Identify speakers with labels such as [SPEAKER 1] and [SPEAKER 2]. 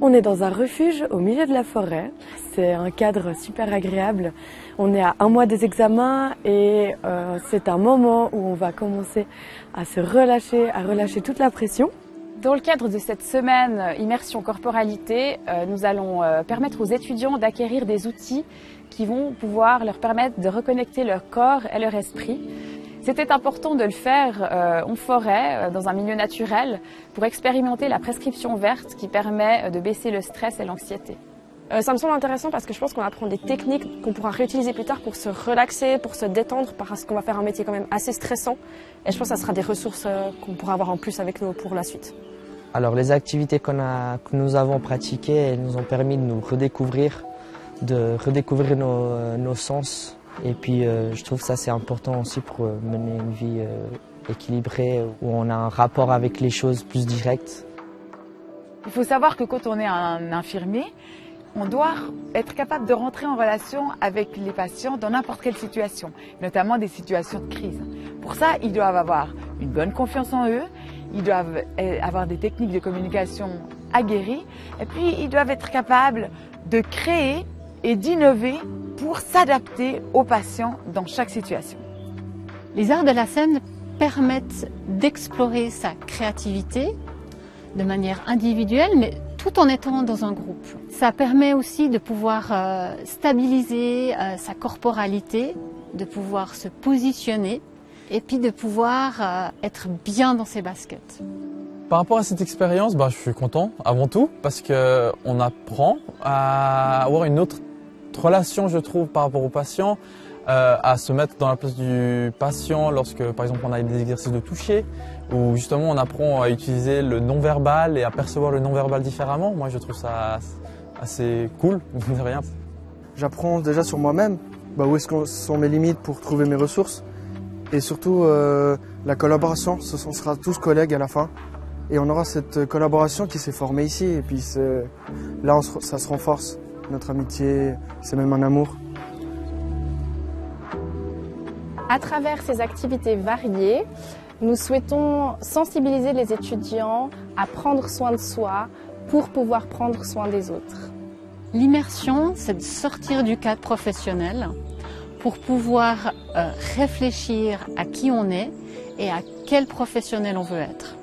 [SPEAKER 1] On est dans un refuge au milieu de la forêt. C'est un cadre super agréable. On est à 1 mois des examens et c'est un moment où on va commencer à se relâcher, à relâcher toute la pression.
[SPEAKER 2] Dans le cadre de cette semaine Immersion Corporalité, nous allons permettre aux étudiants d'acquérir des outils qui vont pouvoir leur permettre de reconnecter leur corps et leur esprit. C'était important de le faire en forêt, dans un milieu naturel, pour expérimenter la prescription verte qui permet de baisser le stress et l'anxiété.
[SPEAKER 3] Ça me semble intéressant parce que je pense qu'on apprend des techniques qu'on pourra réutiliser plus tard pour se relaxer, pour se détendre, parce qu'on va faire un métier quand même assez stressant. Et je pense que ça sera des ressources qu'on pourra avoir en plus avec nous pour la suite.
[SPEAKER 4] Alors les activités que nous avons pratiquées, elles nous ont permis de nous redécouvrir, nos sens. Et puis je trouve que ça c'est important aussi pour mener une vie équilibrée, où on a un rapport avec les choses plus direct.
[SPEAKER 5] Il faut savoir que quand on est un infirmier, on doit être capable de rentrer en relation avec les patients dans n'importe quelle situation, notamment des situations de crise. Pour ça, ils doivent avoir une bonne confiance en eux, ils doivent avoir des techniques de communication aguerries, et puis ils doivent être capables de créer et d'innover pour s'adapter aux patients dans chaque situation.
[SPEAKER 6] Les arts de la scène permettent d'explorer sa créativité de manière individuelle, mais tout en étant dans un groupe. Ça permet aussi de pouvoir stabiliser sa corporalité, de pouvoir se positionner et puis de pouvoir être bien dans ses baskets.
[SPEAKER 7] Par rapport à cette expérience, je suis content avant tout parce qu'on apprend à avoir une autre relation, je trouve, par rapport au patient, à se mettre dans la place du patient lorsque, par exemple, on a des exercices de toucher, où justement on apprend à utiliser le non-verbal et à percevoir le non-verbal différemment. Moi, je trouve ça assez cool, de rien.
[SPEAKER 8] J'apprends déjà sur moi-même, où sont mes limites pour trouver mes ressources. Et surtout, la collaboration, on sera tous collègues à la fin. Et on aura cette collaboration qui s'est formée ici. Et puis là, ça se renforce. Notre amitié, c'est même un amour.
[SPEAKER 9] À travers ces activités variées, nous souhaitons sensibiliser les étudiants à prendre soin de soi pour pouvoir prendre soin des autres.
[SPEAKER 6] L'immersion, c'est de sortir du cadre professionnel pour pouvoir réfléchir à qui on est et à quel professionnel on veut être.